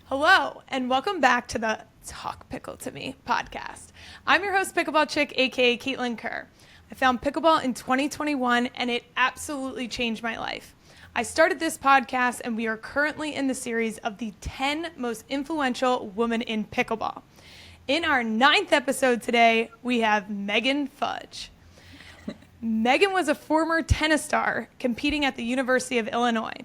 Hello, and welcome back to the Talk Pickle To Me podcast. I'm your host, Pickleball Chick, aka Caitlin Kerr. I found pickleball in 2021, and it absolutely changed my life. I started this podcast, and we are currently in the series of the 10 most influential women in pickleball. In our 9th episode today, we have Megan Fudge. Megan was a former tennis star competing at the University of Illinois.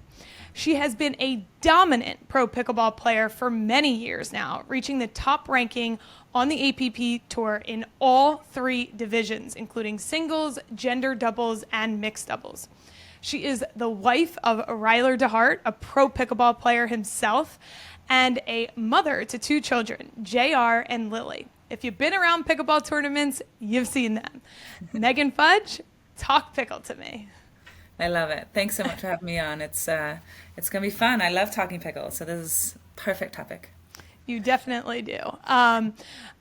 She has been a dominant pro pickleball player for many years now, reaching the top ranking on the APP tour in all 3 divisions, including singles, gender doubles, and mixed doubles. She is the wife of Ryler DeHeart, a pro pickleball player himself, and a mother to 2 children, JR and Lily. If you've been around pickleball tournaments, you've seen them. Megan Fudge, talk pickle to me. I love it. Thanks so much for having me on. It's gonna be fun. I love talking pickles, so this is perfect topic. You definitely do.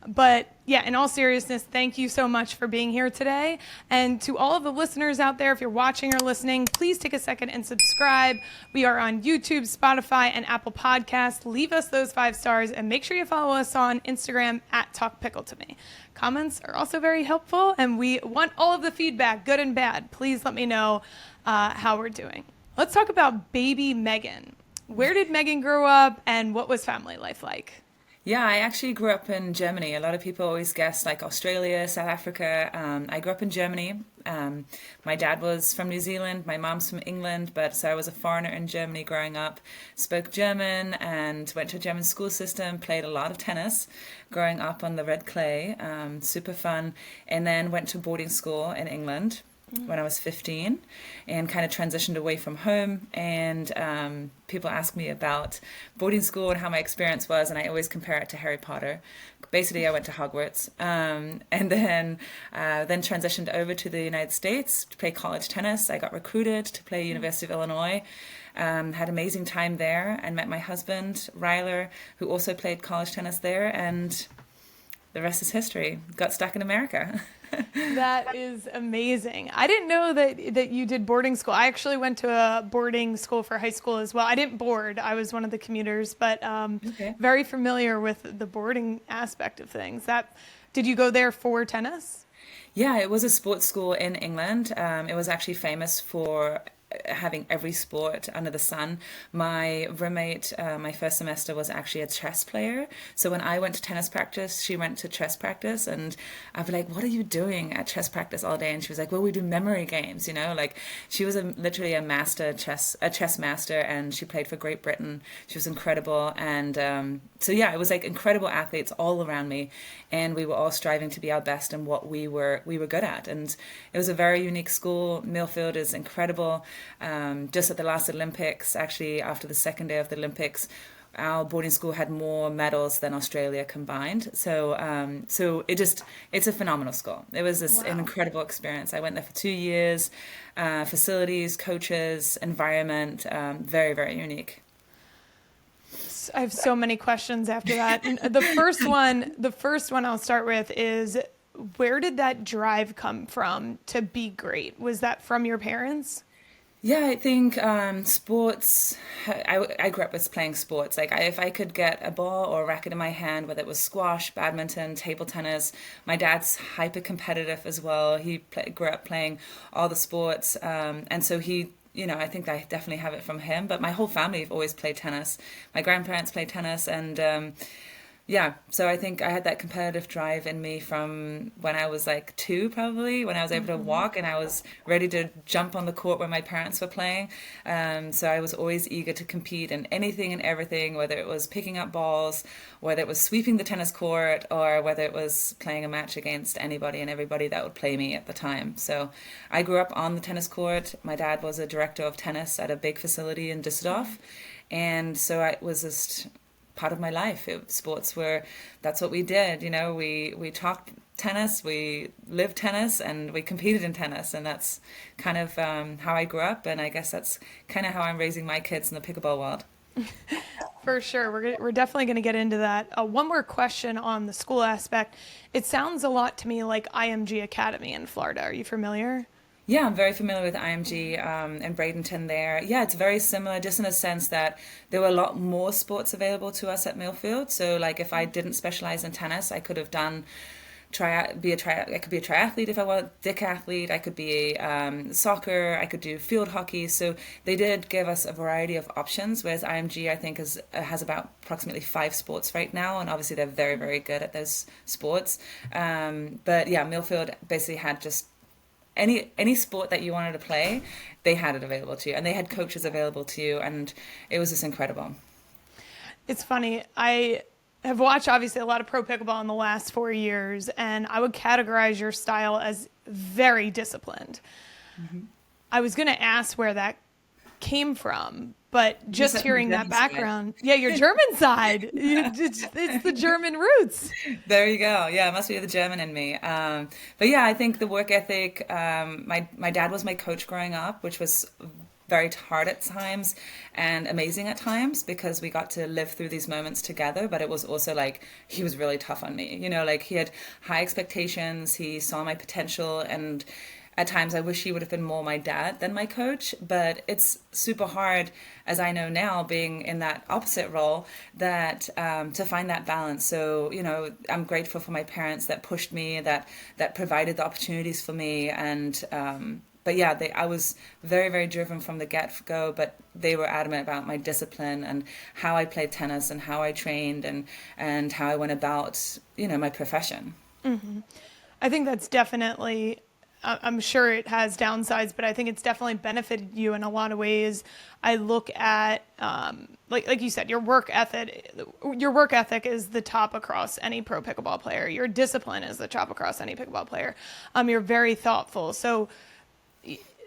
But yeah, in all seriousness, thank you so much for being here today. And to all of the listeners out there, if you're watching or listening, please take a second and subscribe. We are on YouTube, Spotify, and Apple Podcasts. Leave us those 5 stars and make sure you follow us on Instagram at Talk Pickle To Me. Comments are also very helpful, and we want all of the feedback, good and bad. Please let me know how we're doing. Let's talk about baby Megan. Where did Megan grow up, and what was family life like? Yeah, I actually grew up in Germany. A lot of people always guess like Australia, South Africa. I grew up in Germany. My dad was from New Zealand, my mom's from England, but so I was a foreigner in Germany growing up. Spoke German and went to a German school system, played a lot of tennis growing up on the red clay, super fun, and then went to boarding school in England when I was 15 and kind of transitioned away from home. And people ask me about boarding school and how my experience was, and I always compare it to Harry Potter. Basically, I went to Hogwarts, and then transitioned over to the United States to play college tennis. I got recruited to play University of Illinois. Had amazing time there and met my husband, Ryler, who also played college tennis there, and the rest is history. Got stuck in America. That is amazing. I didn't know that you did boarding school. I actually went to a boarding school for high school as well. I didn't board. I was one of the commuters, but Okay. very familiar with the boarding aspect of things. Did you go there for tennis? Yeah, it was a sports school in England. It was actually famous for having every sport under the sun. My roommate, my first semester, was actually a chess player. So when I went to tennis practice, she went to chess practice, and I'd be like, "What are you doing at chess practice all day?" And she was like, "Well, we do memory games, you know." Like she was literally a chess master, and she played for Great Britain. She was incredible, and so yeah, it was like incredible athletes all around me, and we were all striving to be our best in what we were good at. And it was a very unique school. Millfield is incredible. Just at the last Olympics, actually after the second day of the Olympics, our boarding school had more medals than Australia combined. So it's a phenomenal school. It was an incredible experience. I went there for 2 years. Facilities, coaches, environment, very, very unique. I have so many questions after that. And the first one I'll start with is, where did that drive come from to be great? Was that from your parents? Yeah, I think sports. I grew up with playing sports. Like if I could get a ball or a racket in my hand, whether it was squash, badminton, table tennis. My dad's hyper competitive as well. He grew up playing all the sports, and so he. I think I definitely have it from him. But my whole family have always played tennis. My grandparents played tennis, and yeah, so I think I had that competitive drive in me from when I was like 2, probably, when I was able to walk and I was ready to jump on the court where my parents were playing. So I was always eager to compete in anything and everything, whether it was picking up balls, whether it was sweeping the tennis court, or whether it was playing a match against anybody and everybody that would play me at the time. So I grew up on the tennis court. My dad was a director of tennis at a big facility in Düsseldorf. And so I was just part of my life. That's what we did. We talked tennis, we lived tennis, and we competed in tennis. And that's kind of how I grew up. And I guess that's kind of how I'm raising my kids in the pickleball world. For sure. We're definitely going to get into that. One more question on the school aspect. It sounds a lot to me like IMG Academy in Florida. Are you familiar? Yeah, I'm very familiar with IMG and Bradenton there. Yeah, it's very similar, just in a sense that there were a lot more sports available to us at Millfield. So, like, if I didn't specialize in tennis, I could have done I could be a triathlete if I want, decathlete. I could be soccer. I could do field hockey. So they did give us a variety of options. Whereas IMG, I think, has about approximately 5 sports right now, and obviously they're very, very good at those sports. But yeah, Millfield basically had just any sport that you wanted to play, they had it available to you, and they had coaches available to you, and it was just incredible. It's funny. I have watched obviously a lot of pro pickleball in the last 4 years, and I would categorize your style as very disciplined. I was going to ask where that came from, but just hearing that background, yeah, your German side, it's the German roots. There you go. Yeah, it must be the German in me. But yeah, I think the work ethic. My dad was my coach growing up, which was very hard at times and amazing at times because we got to live through these moments together. But it was also like he was really tough on me. Like he had high expectations. He saw my potential, and at times I wish he would have been more my dad than my coach. But it's super hard, as I know now, being in that opposite role, that to find that balance. So I'm grateful for my parents that pushed me, that provided the opportunities for me, and but yeah, I was very, very driven from the get-go, but they were adamant about my discipline and how I played tennis and how I trained and how I went about, my profession. I think that's definitely, I'm sure it has downsides, but I think it's definitely benefited you in a lot of ways. I look at, like you said, your work ethic is the top across any pro pickleball player. Your discipline is the top across any pickleball player. You're very thoughtful. So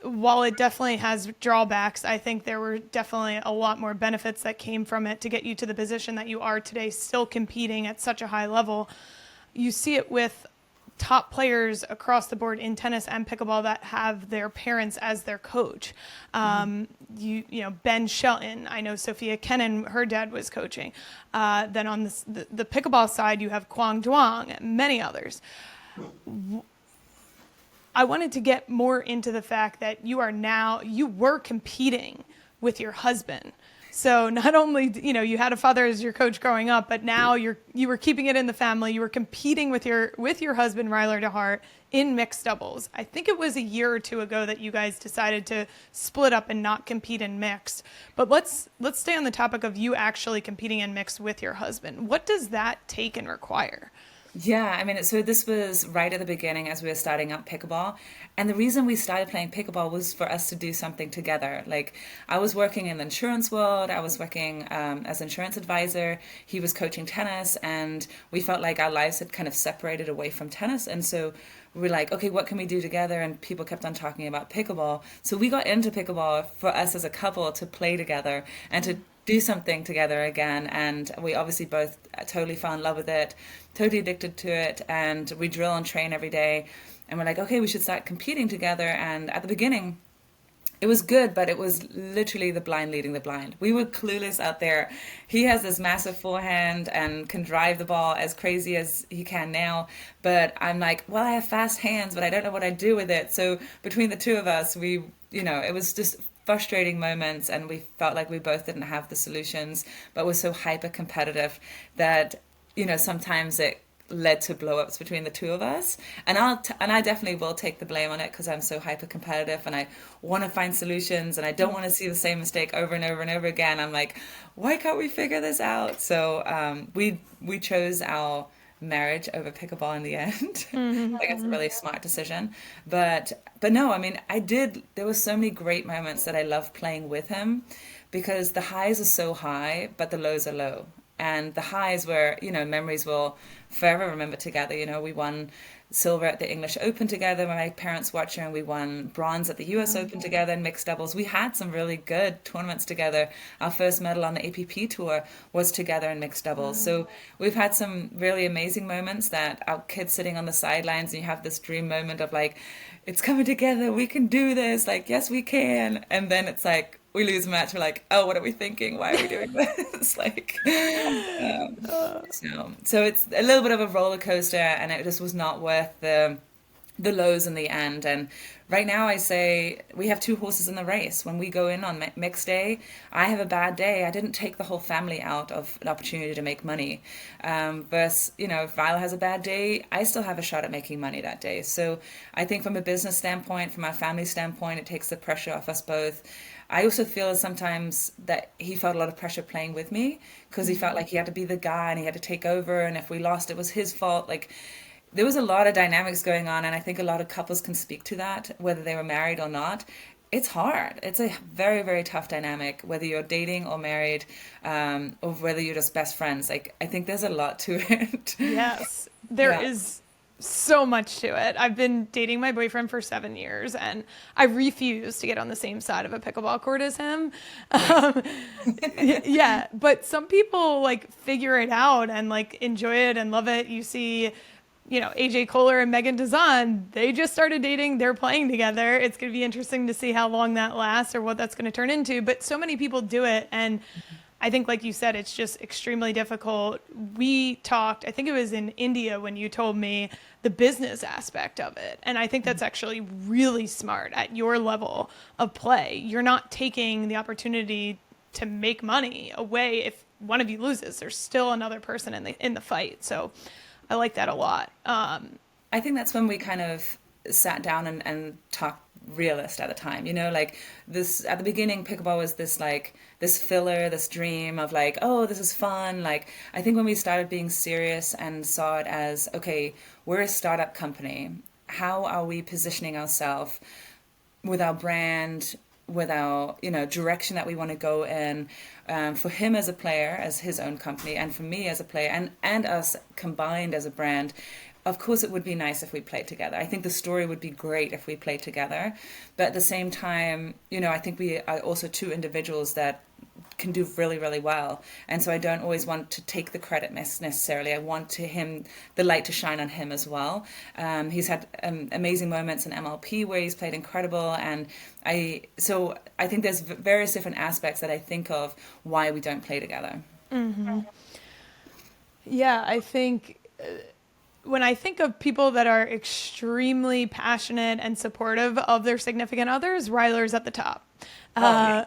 while it definitely has drawbacks, I think there were definitely a lot more benefits that came from it to get you to the position that you are today, still competing at such a high level. You see it with top players across the board in tennis and pickleball that have their parents as their coach. Ben Shelton, I know Sophia Kennan, her dad was coaching. Then on the pickleball side, you have Kwang Duong and many others. I wanted to get more into the fact that you were competing with your husband. So not only, you had a father as your coach growing up, but now you were keeping it in the family. You were competing with your husband, Ryler DeHeart, in mixed doubles. I think it was a year or two ago that you guys decided to split up and not compete in mixed. But let's stay on the topic of you actually competing in mixed with your husband. What does that take and require? Yeah, I mean, so this was right at the beginning as we were starting up pickleball. And the reason we started playing pickleball was for us to do something together. Like, I was working in the insurance world, I was working as an insurance advisor, he was coaching tennis, and we felt like our lives had kind of separated away from tennis. And so we were like, okay, what can we do together? And people kept on talking about pickleball. So we got into pickleball for us as a couple to play together and to do something together again. And we obviously both totally fell in love with it, totally addicted to it, and we drill and train every day. And we're like, okay, we should start competing together. And at the beginning, it was good, but it was literally the blind leading the blind. We were clueless out there. He has this massive forehand and can drive the ball as crazy as he can now. But I'm like, well, I have fast hands, but I don't know what I do with it. So between the two of us, it was just frustrating moments, and we felt like we both didn't have the solutions, but were so hyper competitive that sometimes it led to blow-ups between the two of us. And I definitely will take the blame on it because I'm so hyper competitive and I want to find solutions and I don't want to see the same mistake over and over and over again. I'm like, why can't we figure this out? So we chose our marriage over pickleball in the end. I think it's a really smart decision. But no, I mean, there were so many great moments that I love playing with him because the highs are so high, but the lows are low. And the highs were, memories we'll forever remember together. We won silver at the English Open together when my parents watched, and we won bronze at the US Open together in mixed doubles. We had some really good tournaments together. Our first medal on the APP tour was together in mixed doubles. So we've had some really amazing moments that our kids sitting on the sidelines, and you have this dream moment of like, it's coming together, we can do this, like, yes, we can. And then it's like, we lose a match, we're like, oh, what are we thinking? Why are we doing this? So it's a little bit of a roller coaster, and it just was not worth the the lows in the end. And right now I say we have two horses in the race. When we go in on mixed day, I have a bad day. I didn't take the whole family out of an opportunity to make money. Versus, if Ryler has a bad day, I still have a shot at making money that day. So I think from a business standpoint, from our family standpoint, it takes the pressure off us both. I also feel sometimes that he felt a lot of pressure playing with me because he felt like he had to be the guy and he had to take over. And if we lost, it was his fault. Like, there was a lot of dynamics going on, and I think a lot of couples can speak to that, whether they were married or not. It's hard. It's a very, very tough dynamic, whether you're dating or married, or whether you're just best friends. Like, I think there's a lot to it. Yes, there is so much to it. I've been dating my boyfriend for 7 years, and I refuse to get on the same side of a pickleball court as him. Yeah, but some people like figure it out and like enjoy it and love it. You see, AJ Kohler and Megan Fudge, they just started dating. They're playing together. It's going to be interesting to see how long that lasts or what that's going to turn into. But so many people do it. And I think, like you said, it's just extremely difficult. We talked, I think it was in India when you told me the business aspect of it. And I think that's actually really smart at your level of play. You're not taking the opportunity to make money away. If one of you loses, there's still another person in the fight. So I like that a lot. I think that's when we kind of sat down and talked realist at the time, like this at the beginning. Pickleball was this filler, this dream of like, oh, this is fun. Like, I think when we started being serious and saw it as, okay, we're a startup company, how are we positioning ourselves with our brand, with our direction that we want to go in, for him as a player, as his own company, and for me as a player, and us combined as a brand. Of course, it would be nice if we played together. I think the story would be great if we played together. But at the same time, I think we are also two individuals that can do really, really well. And so I don't always want to take the credit necessarily. I want the light to shine on him as well. He's had amazing moments in MLP where he's played incredible. And so I think there's various different aspects that I think of why we don't play together. Mm-hmm. Yeah, I think when I think of people that are extremely passionate and supportive of their significant others, Ryler's at the top. I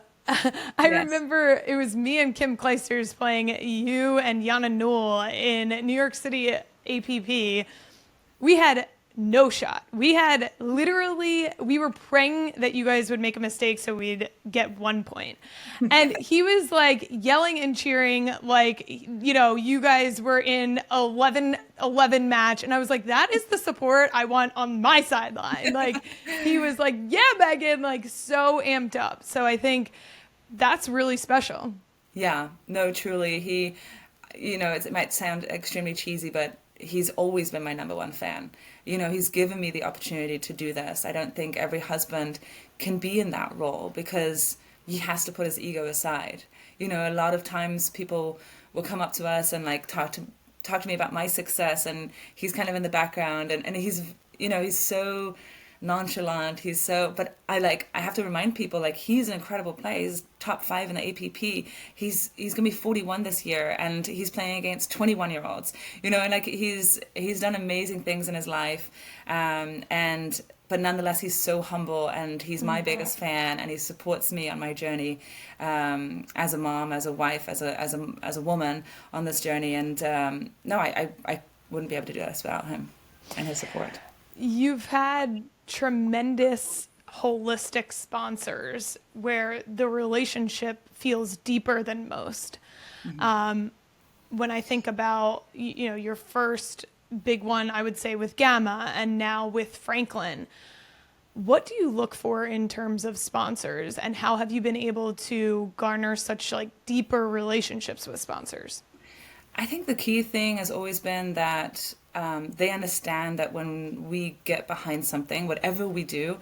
remember it was me and Kim Kleisters playing you and Yana Newell in New York City APP. We had no shot. We were praying that you guys would make a mistake so we'd get 1 point. And he was like yelling and cheering like, you guys were in 11-11 match. And I was like, that is the support I want on my sideline. Like, he was like, yeah, Megan, like so amped up. So I think that's really special. Yeah, no, truly. He, it might sound extremely cheesy, but he's always been my number one fan. He's given me the opportunity to do this. I don't think every husband can be in that role because he has to put his ego aside. A lot of times people will come up to us and like talk to me about my success, and he's kind of in the background, and he's he's so nonchalant. But I have to remind people, like, he's an incredible player. He's top 5 in the APP. He's gonna be 41 this year, and he's playing against 21-year-olds. And like he's done amazing things in his life, but nonetheless he's so humble, and he's my biggest fan, and he supports me on my journey, as a mom, as a wife, as a woman on this journey. And no, I wouldn't be able to do this without him and his support. You've had tremendous holistic sponsors where the relationship feels deeper than most. Mm-hmm. When I think about, your first big one, I would say with Gamma, and now with Franklin, what do you look for in terms of sponsors, and how have you been able to garner such like deeper relationships with sponsors? I think the key thing has always been that they understand that when we get behind something, whatever we do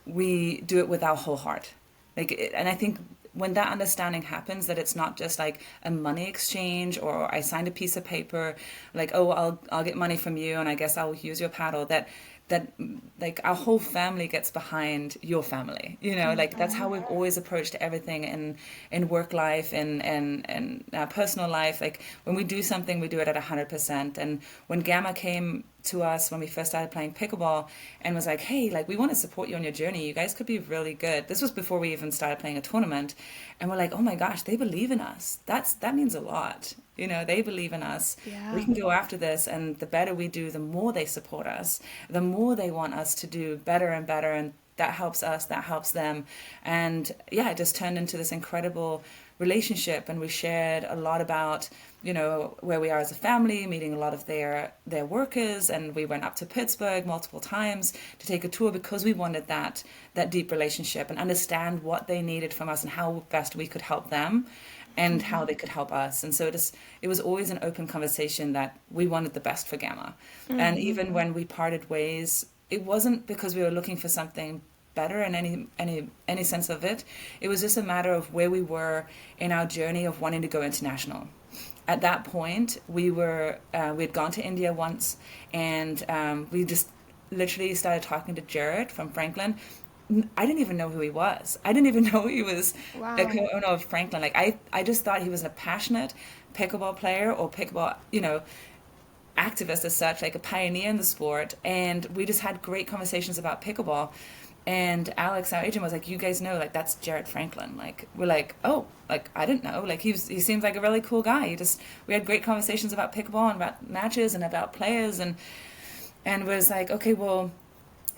it with our whole heart. And I think when that understanding happens, that it's not just like a money exchange, or I signed a piece of paper, like, oh, I'll get money from you, and I guess I'll use your paddle. That that like our whole family gets behind your family, like that's how we've always approached everything in work life and personal life. Like when we do something, we do it at 100%. And when Gamma came to us when we first started playing pickleball and was like, hey, like we want to support you on your journey, you guys could be really good. This was before we even started playing a tournament, and we're like, oh my gosh, they believe in us. That means a lot. They believe in us. Yeah. We can go after this, and the better we do, the more they support us, the more they want us to do better and better, and that helps us, that helps them. And yeah, it just turned into this incredible relationship, and we shared a lot about where we are as a family, meeting a lot of their workers, and we went up to Pittsburgh multiple times to take a tour because we wanted that deep relationship and understand what they needed from us and how best we could help them and how they could help us. And so it was always an open conversation that we wanted the best for Gamma. And even when we parted ways, it wasn't because we were looking for something better in any sense of it. It was just a matter of where we were in our journey of wanting to go international. At that point, we had gone to India once, and we just literally started talking to Jared from Franklin. I didn't even know who he was. I didn't even know he was Wow. the co-owner of Franklin. Like I just thought he was a passionate pickleball player or pickleball, activist as such, like a pioneer in the sport. And we just had great conversations about pickleball. And Alex, our agent, was like, you guys know, like, that's Jared Franklin. Like, we're like, oh, like, I didn't know. Like, he seems like a really cool guy. We had great conversations about pickleball and about matches and about players. And was like, okay, well,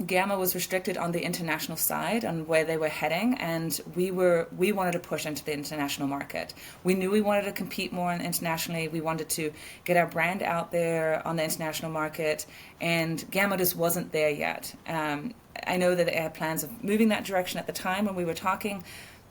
Gamma was restricted on the international side on where they were heading, and we wanted to push into the international market. We knew we wanted to compete more internationally. We wanted to get our brand out there on the international market, and Gamma just wasn't there yet. I know that they had plans of moving that direction at the time when we were talking,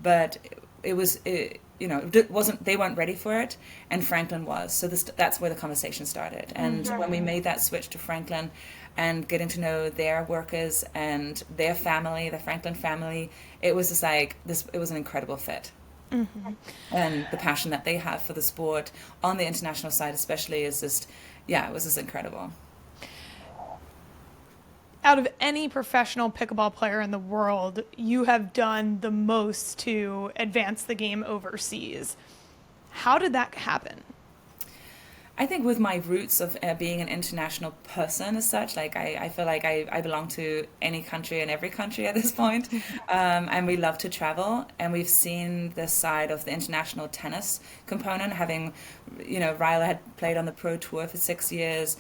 but it wasn't. They weren't ready for it, and Franklin was. So that's where the conversation started. And when we made that switch to Franklin, and getting to know their workers and their family, the Franklin family, it was just like this. It was an incredible fit. And the passion that they have for the sport on the international side, especially, is just, it was just incredible. Out of any professional pickleball player in the world, you have done the most to advance the game overseas. How did that happen? I think with my roots of being an international person as such, like I feel like I belong to any country and every country at this point. And we love to travel, and we've seen this side of the international tennis component, having, Ryler had played on the pro tour for 6 years,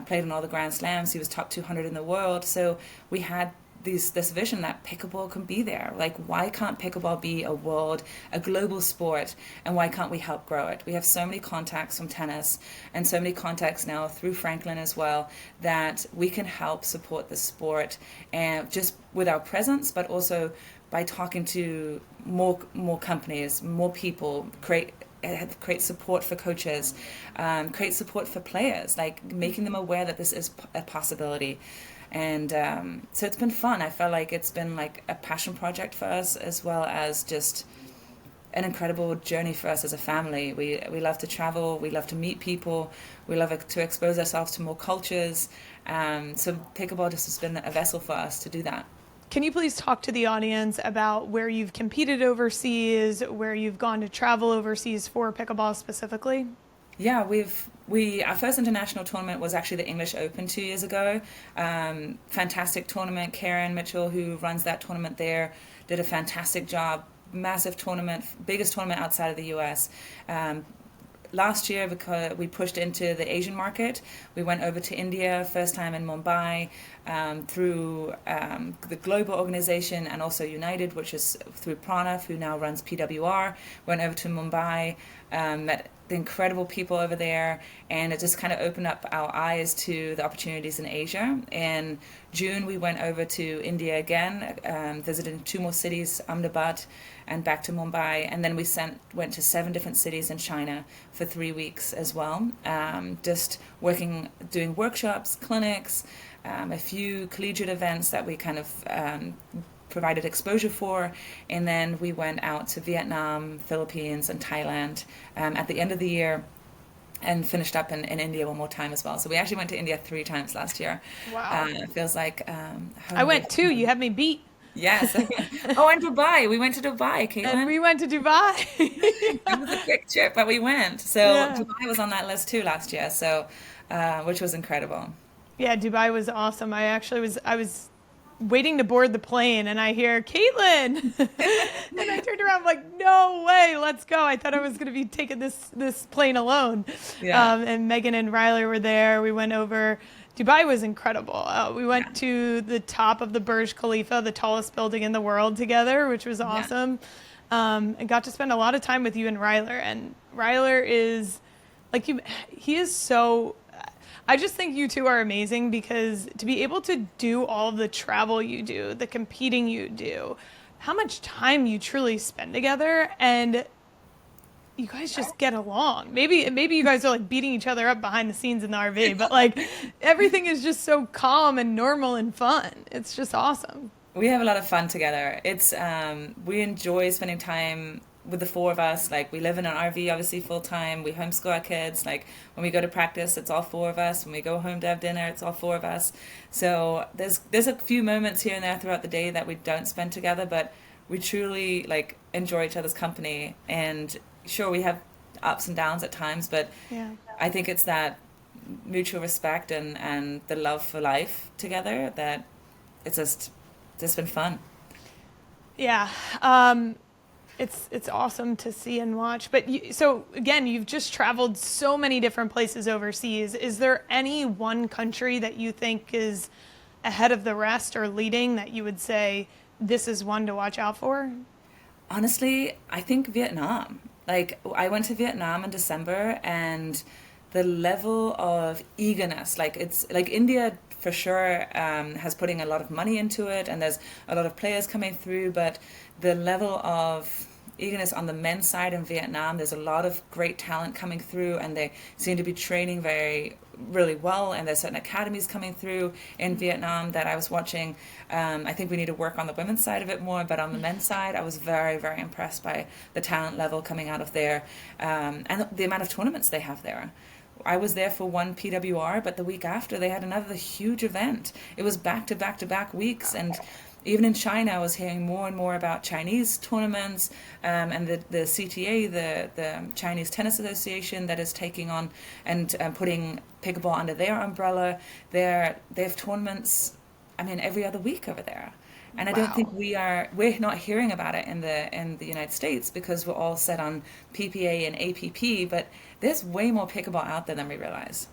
played on all the Grand Slams. He was top 200 in the world. So we had this vision that pickleball can be there. Like, why can't pickleball be a global sport, and why can't we help grow it? We have so many contacts from tennis and so many contacts now through Franklin as well, that we can help support the sport, and just with our presence, but also by talking to more companies, more people, create support for coaches, create support for players, like making them aware that this is a possibility. And so it's been fun. I felt like it's been like a passion project for us, as well as just an incredible journey for us as a family. We love to travel. We love to meet people. We love to expose ourselves to more cultures. So pickleball just has been a vessel for us to do that. Can you please talk to the audience about where you've competed overseas, where you've gone to travel overseas for pickleball specifically? Yeah, our first international tournament was actually the English Open 2 years ago. Fantastic tournament. Karen Mitchell, who runs that tournament there, did a fantastic job. Massive tournament, biggest tournament outside of the US. Last year, because we pushed into the Asian market, we went over to India, first time in Mumbai, through the global organization, and also United, which is through Pranav, who now runs PWR. Went over to Mumbai, met the incredible people over there, and it just kind of opened up our eyes to the opportunities in Asia. In June, we went over to India again, visited 2 more cities, Ahmedabad and back to Mumbai, and then we went to 7 different cities in China for 3 weeks as well, just doing workshops, clinics, a few collegiate events that we kind of provided exposure for, and then we went out to Vietnam, Philippines, and Thailand at the end of the year. and finished up in India one more time as well. So we actually went to India 3 times last year. Wow. It feels like I home away went from too. You home. had me beat. Yes. Oh, and Dubai. We went to Dubai, And Caitlin. we went to Dubai. It was a quick trip, but we went. So Yeah. Dubai was on that list too last year. So, which was incredible. Yeah, Dubai was awesome. I was waiting to board the plane and I hear Caitlin. And I turned around like, no way, let's go. I thought I was going to be taking this plane alone. Yeah. And Megan and Ryler were there. We went over. Dubai was incredible. We Yeah. went to the top of the Burj Khalifa, the tallest building in the world together, which was Yeah. awesome. And got to spend a lot of time with you and Ryler. And Ryler is like he is so I just think you two are amazing because to be able to do all of the travel you do, the competing you do, how much time you truly spend together, and you guys just get along. Maybe you guys are like beating each other up behind the scenes in the RV, but like everything is just so calm and normal and fun. It's just awesome. We have a lot of fun together. It's we enjoy spending time with the four of us. Like we live in an RV, obviously full time. We homeschool our kids. Like when we go to practice, it's all four of us. When we go home to have dinner, it's all four of us. So there's a few moments here and there throughout the day that we don't spend together, but we truly like enjoy each other's company. And sure, we have ups and downs at times, but Yeah. I think it's that mutual respect and the love for life together that it's just been fun. Yeah. It's awesome to see and watch. But so again, you've just traveled so many different places overseas. Is there any one country that you think is ahead of the rest or leading that you would say this is one to watch out for? Honestly, I think Vietnam. Like, I went to Vietnam in December, and the level of eagerness, like, it's like India for sure has putting a lot of money into it, and there's a lot of players coming through, but the level of eagerness on the men's side in Vietnam, there's a lot of great talent coming through, and they seem to be training really well, and there's certain academies coming through in Vietnam that I was watching. I think we need to work on the women's side of it more, but on the men's side, I was very, very impressed by the talent level coming out of there, and the amount of tournaments they have there. I was there for one PWR, but the week after they had another huge event. It was back to back to back weeks, and even in China, I was hearing more and more about Chinese tournaments, and the CTA, the Chinese Tennis Association, that is taking on and putting pickleball under their umbrella. They have tournaments, I mean, every other week over there. And I don't think Wow. we're not hearing about it in the United States because we're all set on PPA and APP, but there's way more pickleball out there than we realize.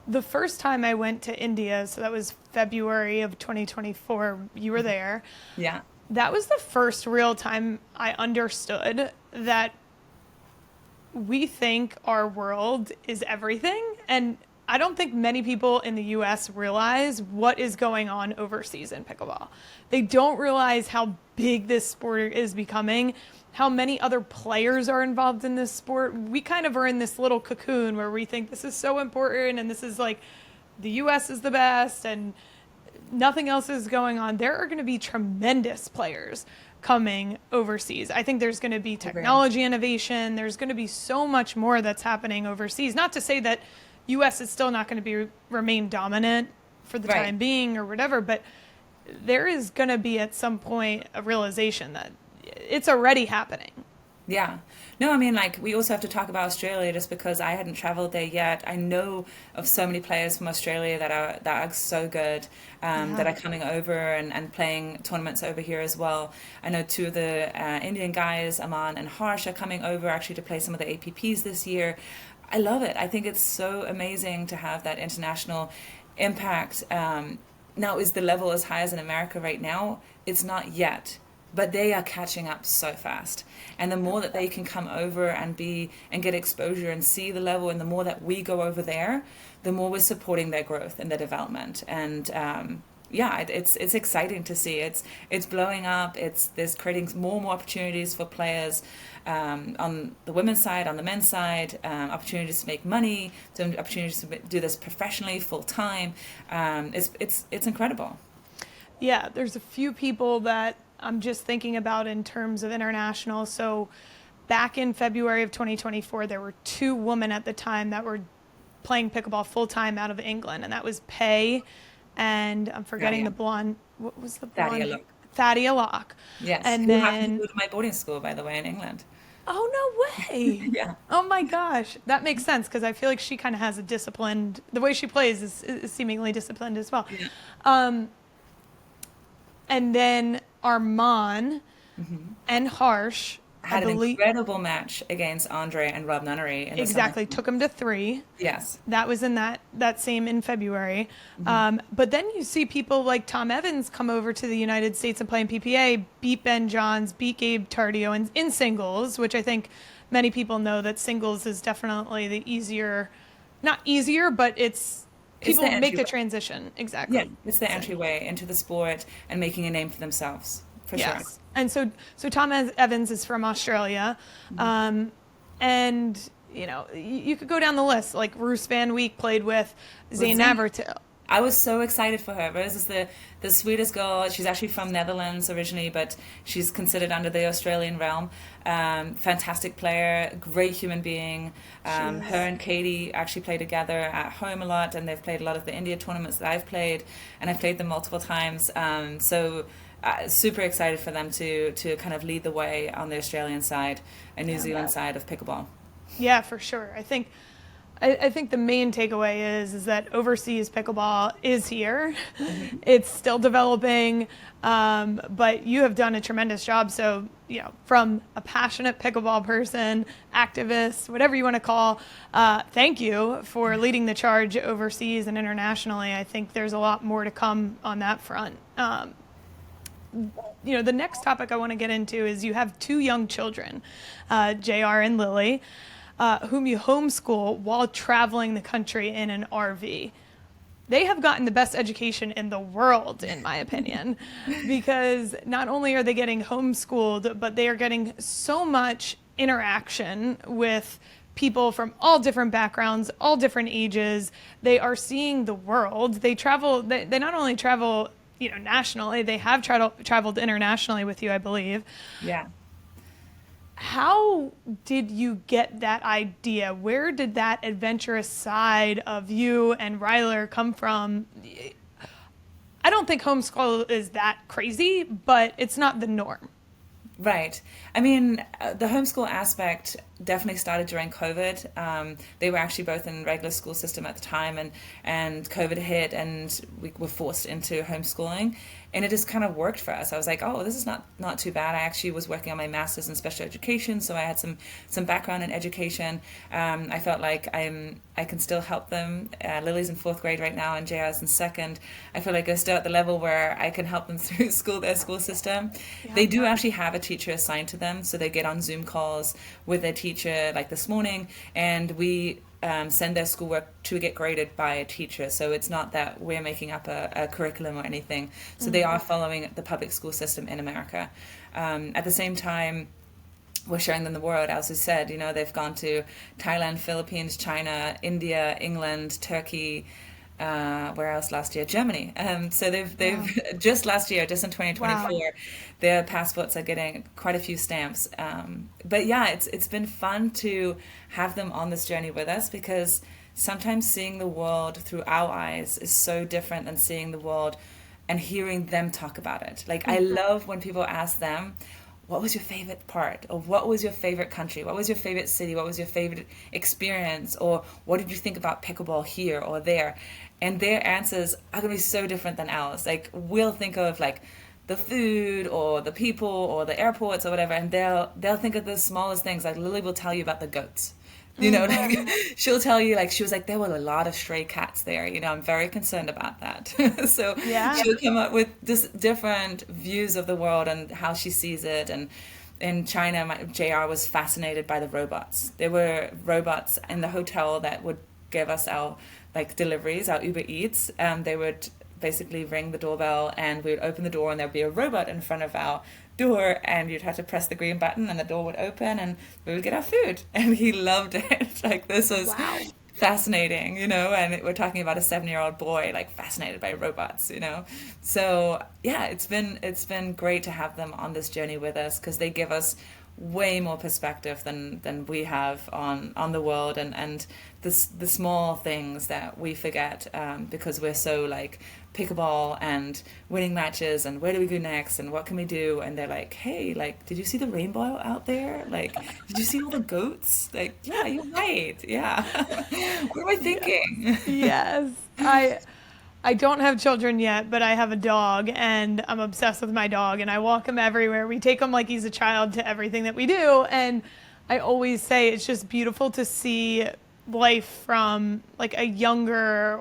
The first time I went to India, so that was February of 2024, you were there. Yeah. That was the first real time I understood that we think our world is everything. And I don't think many people in the US realize what is going on overseas in pickleball. They don't realize how big this sport is becoming, how many other players are involved in this sport. We kind of are in this little cocoon where we think this is so important and this is like the US is the best and nothing else is going on. There are going to be tremendous players coming overseas. I think there's going to be technology innovation. There's going to be so much more that's happening overseas. Not to say that US is still not going to remain dominant for the Right. time being or whatever, but there is going to be at some point a realization that it's already happening. Yeah. No, I mean, like, we also have to talk about Australia just because I hadn't traveled there yet. I know of so many players from Australia that are so good, that are coming over and playing tournaments over here as well. I know two of the Indian guys, Aman and Harsh, are coming over actually to play some of the APPs this year. I love it. I think it's so amazing to have that international impact. Now, is the level as high as in America right now? It's not yet. But they are catching up so fast. And the more that they can come over and get exposure and see the level, and the more that we go over there, the more we're supporting their growth and their development. And it's exciting to see. It's blowing up. There's creating more and more opportunities for players on the women's side, on the men's side, opportunities to make money, some opportunities to do this professionally, full time. It's incredible. Yeah, there's a few people that I'm just thinking about in terms of international. So back in February of 2024, there were 2 women at the time that were playing pickleball full time out of England, and that was Pei and I'm forgetting the blonde. What was the blonde? Thaddeus Locke. Thaddeus Locke. Yes, And who happened to then, go to my boarding school, by the way, in England. oh, no way. Yeah. Oh my gosh. That makes sense because I feel like she kind of has the way she plays is seemingly disciplined as well. Yeah. And then Armand and Harsh, Had I an believe, incredible match against Andre and Rob Nunnery in the exactly, summer. took him to 3. Yes. That was in that same in February. But then you see people like Tom Evans come over to the United States and play in PPA, beat Ben Johns, beat Gabe Tardio in singles, which I think many people know that singles is definitely the easier, not easier, but people the make the entryway. transition. Exactly. Yeah, it's the entryway into the sport and making a name for themselves, for sure. Yes. And so Tom Evans is from Australia. And, you could go down the list. Like Roos Van Week played with Zane Zane. Navertil. I was so excited for her. Rose is the sweetest girl. She's actually from Netherlands originally, but she's considered under the Australian realm. Fantastic player, great human being. Her and Katie actually play together at home a lot, and they've played a lot of the India tournaments that I've played, and I've played them multiple times. Super excited for them to kind of lead the way on the Australian side and New Zealand side of pickleball. Yeah, for sure. I think the main takeaway is that overseas pickleball is here. It's still developing, but you have done a tremendous job. So, from a passionate pickleball person, activist, whatever you want to call, thank you for leading the charge overseas and internationally. I think there's a lot more to come on that front. The next topic I want to get into is you have 2 young children, JR and Lily, whom you homeschool while traveling the country in an RV. They have gotten the best education in the world, in my opinion, because not only are they getting homeschooled, but they are getting so much interaction with people from all different backgrounds, all different ages. They are seeing the world. They travel. They not only travel, nationally. They have traveled internationally with you, I believe. Yeah. How did you get that idea? Where did that adventurous side of you and Ryler come from? I don't think homeschool is that crazy, but it's not the norm. Right. I mean, the homeschool aspect definitely started during COVID. They were actually both in regular school system at the time, and COVID hit, and we were forced into homeschooling. And it just kind of worked for us. I was like, oh, this is not too bad. I actually was working on my master's in special education, so I had some background in education. I felt like I can still help them. Lily's in 4th grade right now, and JR's in 2nd. I feel like I'm still at the level where I can help them through their school system. Yeah. They do actually have a teacher assigned to them, so they get on Zoom calls with their teacher, like this morning, and we send their schoolwork to get graded by a teacher. So it's not that we're making up a curriculum or anything. So they are following the public school system in America. At the same time, we're showing them the world. As I said, they've gone to Thailand, Philippines, China, India, England, Turkey, where else last year? Germany. So they've just last year, just in 2024, their passports are getting quite a few stamps. But yeah, it's been fun to have them on this journey with us, because sometimes seeing the world through our eyes is so different than seeing the world and hearing them talk about it. Like, I love when people ask them, what was your favorite part? Or what was your favorite country? What was your favorite city? What was your favorite experience? Or what did you think about pickleball here or there? And their answers are going to be so different than ours. Like, we'll think of like the food or the people or the airports or whatever, and they'll think of the smallest things. Like Lily will tell you about the goats. Like, she'll tell you, like, she was like, there were a lot of stray cats there. I'm very concerned about that. So she'll come up with just different views of the world and how she sees it. And in China, JR was fascinated by the robots. There were robots in the hotel that would give us our deliveries, our Uber Eats. They would basically ring the doorbell, and we would open the door, and there'd be a robot in front of our door, and you'd have to press the green button, and the door would open, and we would get our food. And he loved it. Like, this was fascinating, and we're talking about a 7-year-old boy, like, fascinated by robots, So yeah, it's been great to have them on this journey with us, because they give us way more perspective than we have on the world, and the small things that we forget, because we're so like pickleball and winning matches and where do we go next and what can we do, and they're like, hey, like, did you see the rainbow out there, like, did you see all the goats, like, yeah, you're right, yeah. What am I thinking? Yes. I don't have children yet, but I have a dog and I'm obsessed with my dog and I walk him everywhere. We take him like he's a child to everything that we do. And I always say it's just beautiful to see life from like a younger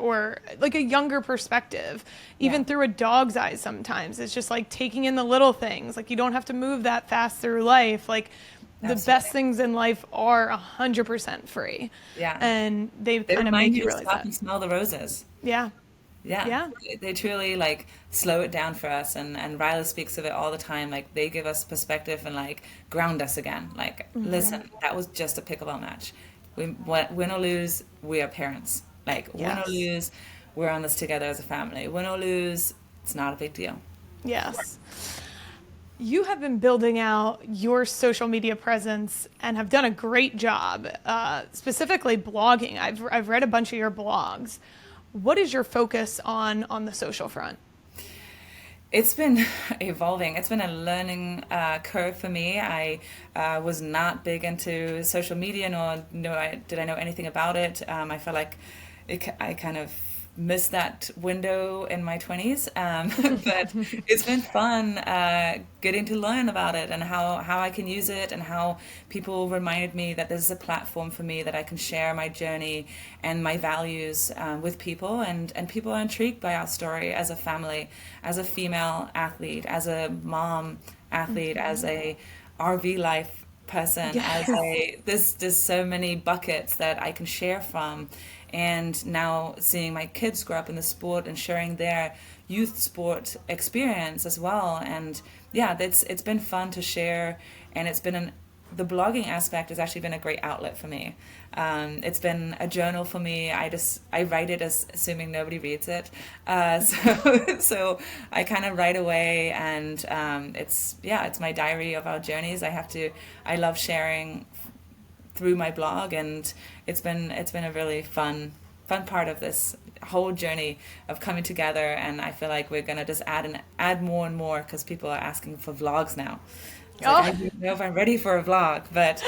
perspective, even Yeah, through a dog's eyes sometimes. It's just like taking in the little things. Like you don't have to move that fast through life. Like the best absolutely. things in life are 100% free. Yeah, And they they kind of remind make you you to realize stop that. and smell the roses. Yeah. Yeah, Yeah. they truly like slow it down for us, and Ryla speaks of it all the time. Like they give us perspective and like ground us again. Like, listen, that was just a pickleball match. Win or lose, we are parents. Like win or Yes. lose, we're on this together as a family. Win or lose, it's not a big deal. Yes. You have been building out your social media presence and have done a great job, specifically blogging. I've read a bunch of your blogs. What is your focus on the social front? It's been evolving. It's been a learning curve for me. I was not big into social media, nor did I know anything about it. I felt like I kind of missed that window in my 20s. But it's been fun getting to learn about it and how I can use it, and how people reminded me that this is a platform for me that I can share my journey and my values with people, and people are intrigued by our story as a family, as a female athlete, as a mom athlete, as a RV life person, as Yes. a there's so many buckets that I can share from. And now seeing my kids grow up in the sport and sharing their youth sport experience as well. And yeah, it's been fun to share, and the blogging aspect has actually been a great outlet for me. It's been a journal for me. I write it as assuming nobody reads it, so I kind of write away, and it's my diary of our journeys. I love sharing through my blog, and it's been a really fun part of this whole journey of coming together. And I feel like we're gonna just add more and more, because people are asking for vlogs now. It's like, I Oh, don't know if I'm ready for a vlog, but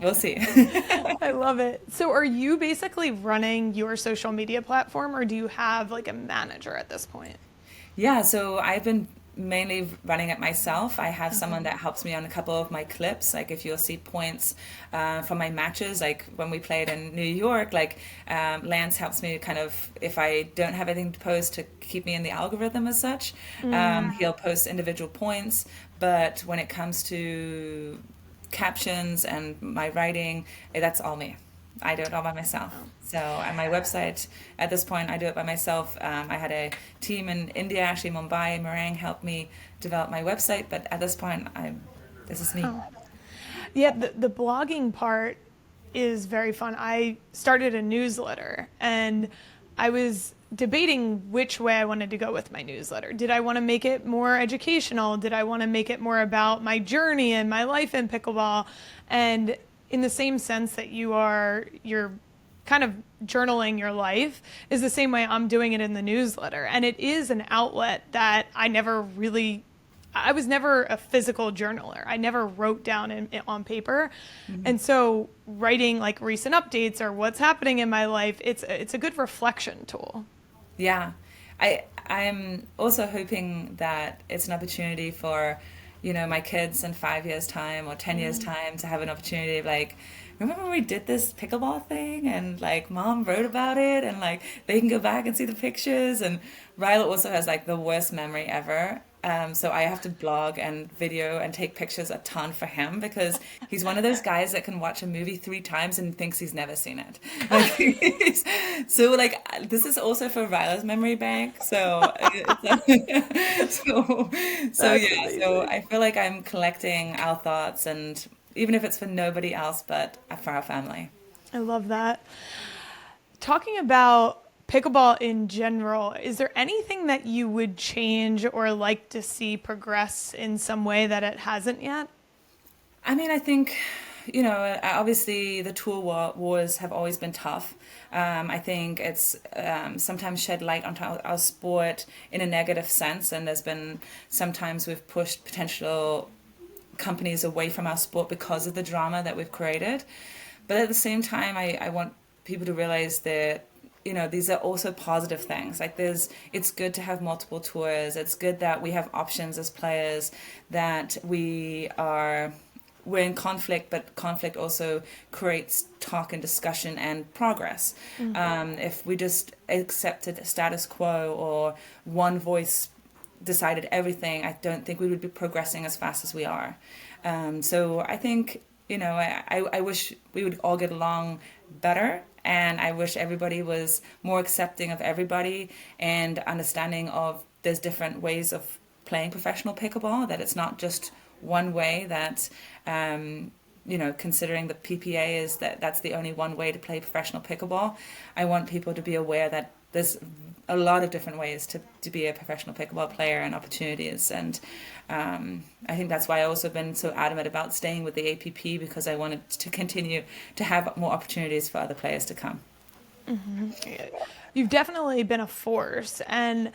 we'll see. I love it. So are you basically running your social media platform, or do you have like a manager at this point? Yeah, so I've been mainly running it myself. I have someone that helps me on a couple of my clips. Like if you'll see points from my matches, like when we played in New York, like Lance helps me kind of, if I don't have anything to post, to keep me in the algorithm as such. He'll post individual points, but when it comes to captions and my writing, that's all me. I do it all by myself. So, and my website, at this point, I do it by myself. I had a team in India, actually Mumbai, Meringue helped me develop my website, but at this point, this is me. Yeah, the blogging part is very fun. I started a newsletter and I was debating which way I wanted to go with my newsletter. Did I want to make it more educational? Did I want to make it more about my journey and my life in pickleball? And in the same sense that you're kind of journaling your life, is the same way I'm doing it in the newsletter. And it is an outlet that I was never a physical journaler. I never wrote down on paper. And so writing like recent updates or what's happening in my life, it's a good reflection tool. Yeah, I'm also hoping that it's an opportunity for, my kids in 5 years' time or 10 years' time to have an opportunity of like, remember when we did this pickleball thing and like mom wrote about it, and like they can go back and see the pictures. And Ryla also has like the worst memory ever. So I have to blog and video and take pictures a ton for him, because he's one of those guys that can watch a movie 3 times and thinks he's never seen it. Like, so like this is also for Ryla's memory bank. So so That's yeah. So amazing. I feel like I'm collecting our thoughts, and even if it's for nobody else but for our family. I love that. Talking about pickleball in general, is there anything that you would change or like to see progress in some way that it hasn't yet? I mean, I think, obviously the tour wars have always been tough. I think it's sometimes shed light onto our sport in a negative sense, and there's been sometimes we've pushed potential companies away from our sport because of the drama that we've created. But at the same time, I want people to realize that these are also positive things. Like it's good to have multiple tours. It's good that we have options as players, that we're in conflict, but conflict also creates talk and discussion and progress. If we just accepted status quo or one voice decided everything, I don't think we would be progressing as fast as we are. So I think, I wish we would all get along better. And I wish everybody was more accepting of everybody and understanding of there's different ways of playing professional pickleball, that it's not just one way, that, considering the PPA is that's the only one way to play professional pickleball. I want people to be aware that there's a lot of different ways to be a professional pickleball player and opportunities. And I think that's why I also been so adamant about staying with the APP, because I wanted to continue to have more opportunities for other players to come. You've definitely been a force. And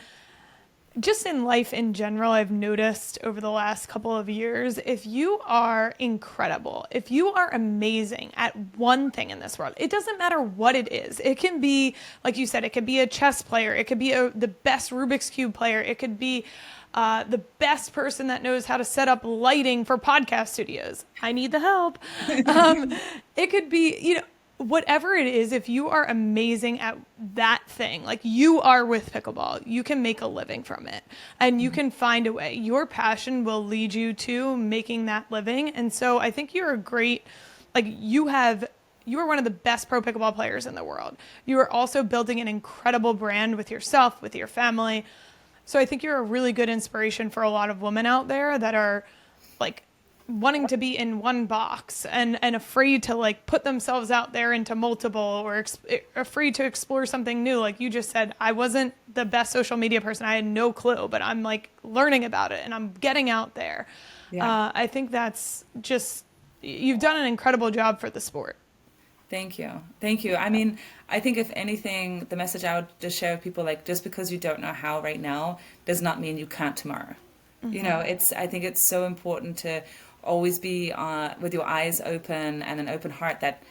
just in life in general, I've noticed over the last couple of years, if you are incredible, if you are amazing at one thing in this world, it doesn't matter what it is. It can be, like you said, it could be a chess player. It could be the best Rubik's Cube player. It could be the best person that knows how to set up lighting for podcast studios. I need the help. It could be, whatever it is, if you are amazing at that thing, like you are with pickleball, you can make a living from it and you can find a way. Your passion will lead you to making that living. And so I think you're a great, you are one of the best pro pickleball players in the world. You are also building an incredible brand with yourself, with your family. So I think you're a really good inspiration for a lot of women out there that are wanting to be in one box and afraid to put themselves out there into multiple, or afraid to explore something new. Like you just said, I wasn't the best social media person. I had no clue, but I'm learning about it and I'm getting out there. Yeah. I think that's just, you've done an incredible job for the sport. Thank you. I mean, I think if anything, the message I would just share with people, just because you don't know how right now does not mean you can't tomorrow. I think it's so important to always be with your eyes open and an open heart, that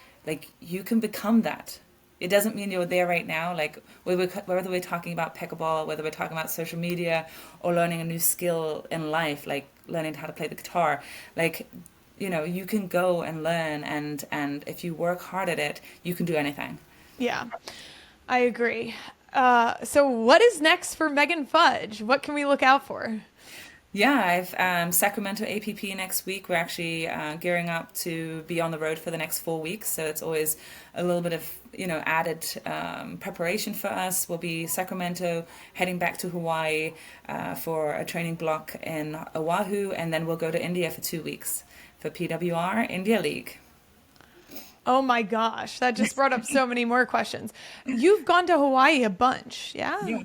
you can become that. It doesn't mean you're there right now. Whether we're talking about pickleball, whether we're talking about social media, or learning a new skill in life, like learning how to play the guitar, you can go and learn, and if you work hard at it, you can do anything. Yeah, I agree. So what is next for Megan Fudge? What can we look out for? Yeah, I've Sacramento APP next week. We're actually gearing up to be on the road for the next 4 weeks, so it's always a little bit of added preparation for us. We'll be Sacramento, heading back to Hawaii for a training block in Oahu, and then we'll go to India for 2 weeks for PWR India League. Oh my gosh, that just brought up so many more questions. You've gone to Hawaii a bunch, yeah? Yeah.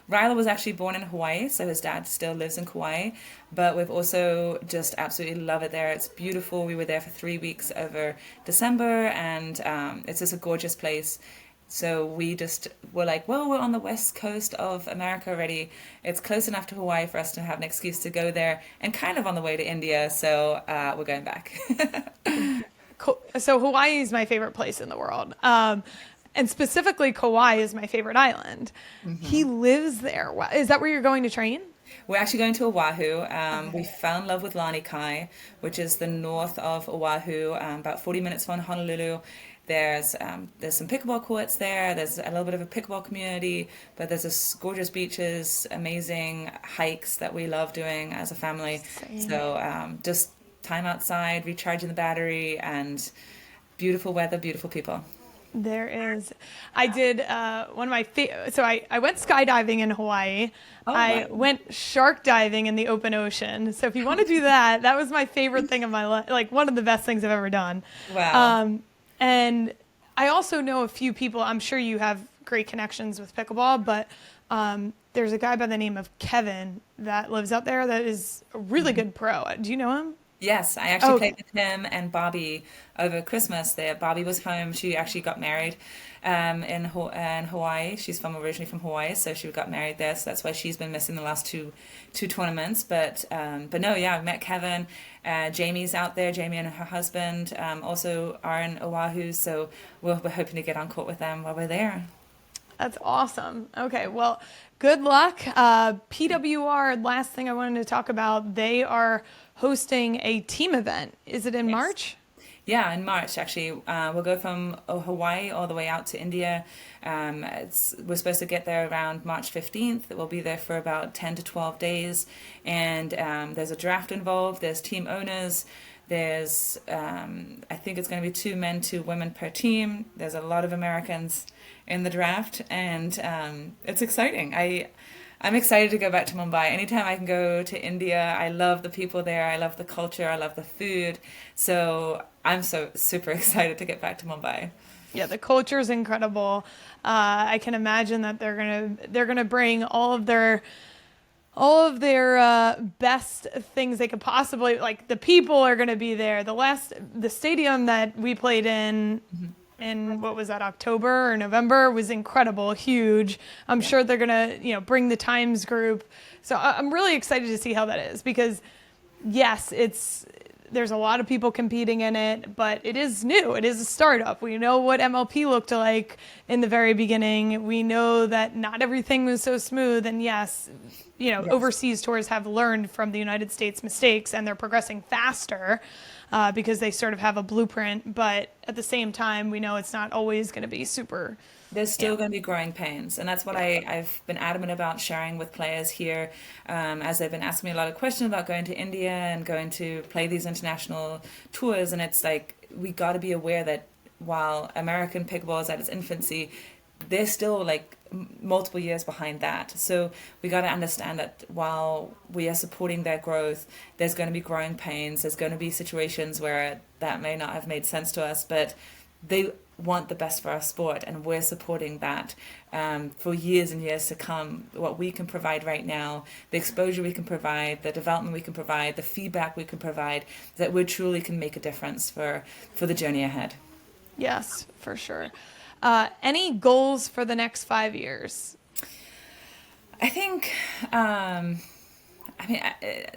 Ryler was actually born in Hawaii, so his dad still lives in Kauai, but we've also just absolutely love it there. It's beautiful. We were there for 3 weeks over December, and it's just a gorgeous place. So we just were like, well, we're on the west coast of America already. It's close enough to Hawaii for us to have an excuse to go there, and kind of on the way to India, so we're going back. Cool. So Hawaii is my favorite place in the world. And specifically, Kauai is my favorite island. Mm-hmm. He lives there. Is that where you're going to train? We're actually going to Oahu. Okay. We fell in love with Lanikai, which is the north of Oahu, about 40 minutes from Honolulu. There's some pickleball courts there. There's a little bit of a pickleball community, but there's this gorgeous beaches, amazing hikes that we love doing as a family. Same. So just time outside, recharging the battery, and beautiful weather, beautiful people. There is. I did one of my so I went skydiving in Hawaii. Oh, I went shark diving in the open ocean. So if you want to do that, that was my favorite thing of my life, one of the best things I've ever done. Wow. And I also know a few people. I'm sure you have great connections with pickleball, but there's a guy by the name of Kevin that lives out there that is a really good pro. Do you know him? Yes, I actually Okay. played with him and Bobby over Christmas there. Bobby was home. She actually got married in Hawaii. She's from originally from Hawaii, so she got married there. So that's why she's been missing the last two tournaments. But no, yeah, I've met Kevin. Jamie's out there. Jamie and her husband also are in Oahu, so we're hoping to get on court with them while we're there. That's awesome. Okay, well, good luck. PWR, last thing I wanted to talk about, they are hosting a team event. Is it in Yes. March? Yeah, in March actually, we'll go from Hawaii all the way out to India. We're supposed to get there around March 15th. We'll be there for about 10 to 12 days, and there's a draft involved. There's team owners. There's I think it's going to be 2 men, 2 women per team. There's a lot of Americans in the draft, and it's exciting. I'm excited to go back to Mumbai. Anytime I can go to India, I love the people there. I love the culture. I love the food. So I'm so super excited to get back to Mumbai. Yeah, the culture is incredible. I can imagine that they're gonna bring all of their best things they could possibly, like, the people are going to be there. The stadium that we played in what was that, October or November, was incredible, huge. I'm Yeah. sure they're going to, bring the Times group. So I'm really excited to see how that is, because yes, there's a lot of people competing in it, but it is new. It is a startup. We know what MLP looked like in the very beginning. We know that not everything was so smooth. And yes, Yes. overseas tours have learned from the United States mistakes, and they're progressing faster because they sort of have a blueprint. But at the same time, we know it's not always going to be super. There's Yeah. still going to be growing pains, and that's what Yeah. I've been adamant about sharing with players here, as they've been asking me a lot of questions about going to India and going to play these international tours. And it's like we got to be aware that while American pickleball is at its infancy, they're still like multiple years behind that. So we got to understand that while we are supporting their growth, there's going to be growing pains. There's going to be situations where that may not have made sense to us, but they want the best for our sport, and we're supporting that for years and years to come. What we can provide right now, the exposure we can provide, the development we can provide, the feedback we can provide, that we truly can make a difference for the journey ahead. Yes, for sure. Any goals for the next 5 years? I think,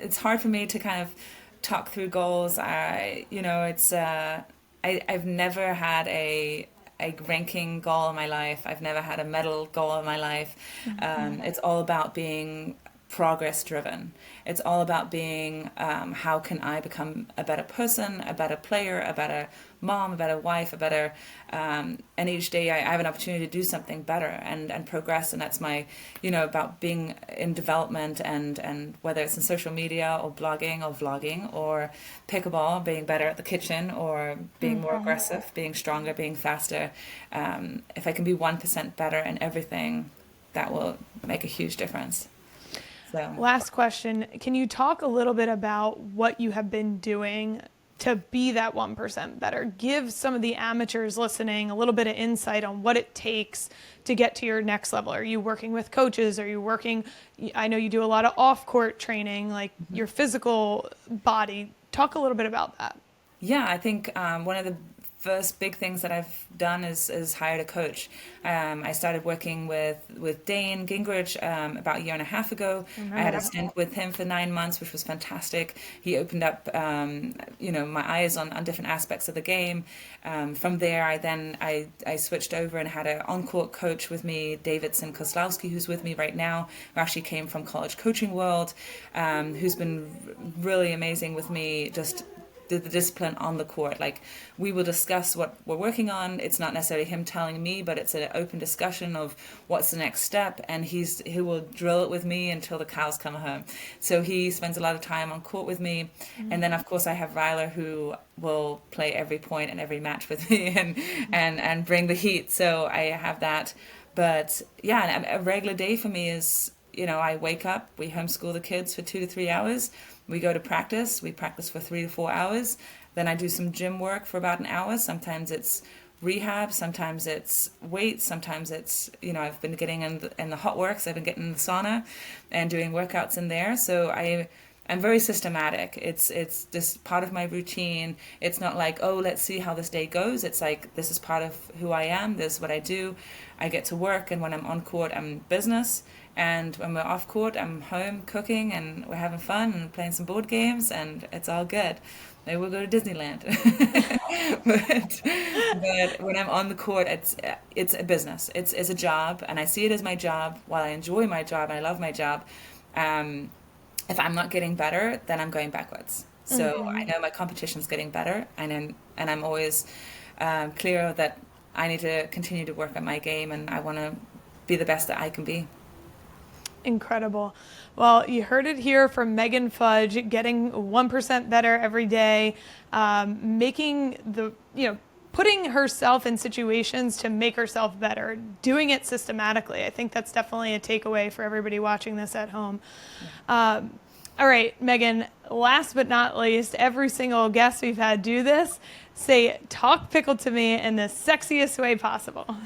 it's hard for me to kind of talk through goals. I've never had a ranking goal in my life. I've never had a medal goal in my life. It's all about being progress driven. It's all about being how can I become a better person, a better player, a better mom, a better wife, a better and each day I have an opportunity to do something better and progress. And that's my, about being in development, and whether it's in social media or blogging or vlogging or pickleball, being better at the kitchen or being more aggressive, being stronger, being faster. If I can be 1% better in everything, that will make a huge difference. So. Last question. Can you talk a little bit about what you have been doing to be that 1% better? Give some of the amateurs listening a little bit of insight on what it takes to get to your next level. Are you working with coaches? Are you working, I know you do a lot of off-court training, like your physical body. Talk a little bit about that. Yeah, I think one of the first big things that I've done is hired a coach. I started working with Dane Gingrich about a year and a half ago. I had a stint with him for 9 months, which was fantastic. He opened up, my eyes on different aspects of the game. From there, I switched over and had an on-court coach with me, Davidson Kozlowski, who's with me right now, who actually came from College Coaching World, who's been really amazing with me, just the discipline on the court. Like, we will discuss what we're working on. It's not necessarily him telling me, but it's an open discussion of what's the next step, and he will drill it with me until the cows come home. So he spends a lot of time on court with me. And then of course I have Ryler, who will play every point and every match with me and bring the heat. So I have that. But yeah, a regular day for me is, I wake up, we homeschool the kids for 2 to 3 hours. We go to practice. We practice for 3 to 4 hours. Then I do some gym work for about an hour. Sometimes it's rehab. Sometimes it's weights. Sometimes it's, I've been getting in the hot works. I've been getting in the sauna and doing workouts in there. So I I'm very systematic. It's just part of my routine. It's not like, oh, let's see how this day goes. It's like, this is part of who I am. This is what I do. I get to work, and when I'm on court, I'm business. And when we're off court, I'm home cooking, and we're having fun and playing some board games, and it's all good. Maybe we'll go to Disneyland. but when I'm on the court, it's a business. It's a job, and I see it as my job. While I enjoy my job and I love my job, if I'm not getting better, then I'm going backwards. So I know my competition's getting better, and I'm always clear that I need to continue to work on my game, and I want to be the best that I can be. Incredible. Well, you heard it here from Megan Fudge, getting 1% better every day, putting herself in situations to make herself better, doing it systematically. I think that's definitely a takeaway for everybody watching this at home. Yeah. All right, Megan, last but not least, every single guest we've had do this, say, talk pickle to me in the sexiest way possible.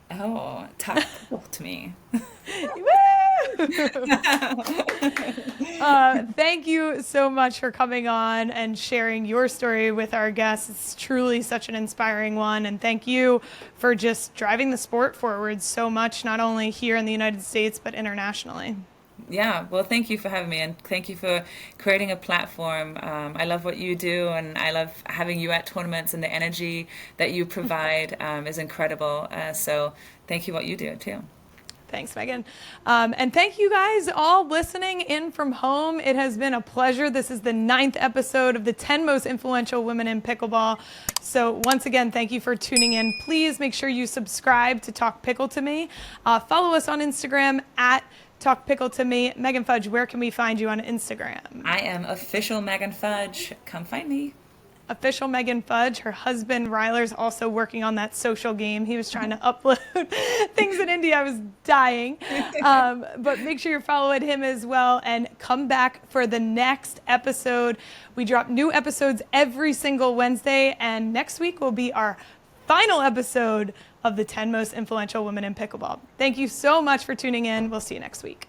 Oh, talk pickle to me. Thank you so much for coming on and sharing your story with our guests. It's truly such an inspiring one. And thank you for just driving the sport forward so much, not only here in the United States, but internationally. Yeah, well, thank you for having me, and thank you for creating a platform. I love what you do, and I love having you at tournaments, and the energy that you provide is incredible. So thank you what you do too. Thanks, Megan. And thank you guys all listening in from home. It has been a pleasure. This is the 9th episode of the 10 most influential women in pickleball. So once again, thank you for tuning in. Please make sure you subscribe to Talk Pickle to Me. Follow us on Instagram at Talk Pickle to Me. Megan Fudge, where can we find you on Instagram? I am official Megan Fudge. Come find me. Official Megan Fudge. Her husband, Ryler's also working on that social game. He was trying to upload things in India. I was dying. But make sure you're following him as well, and come back for the next episode. We drop new episodes every single Wednesday, and next week will be our final episode of the 10 most influential women in pickleball. Thank you so much for tuning in. We'll see you next week.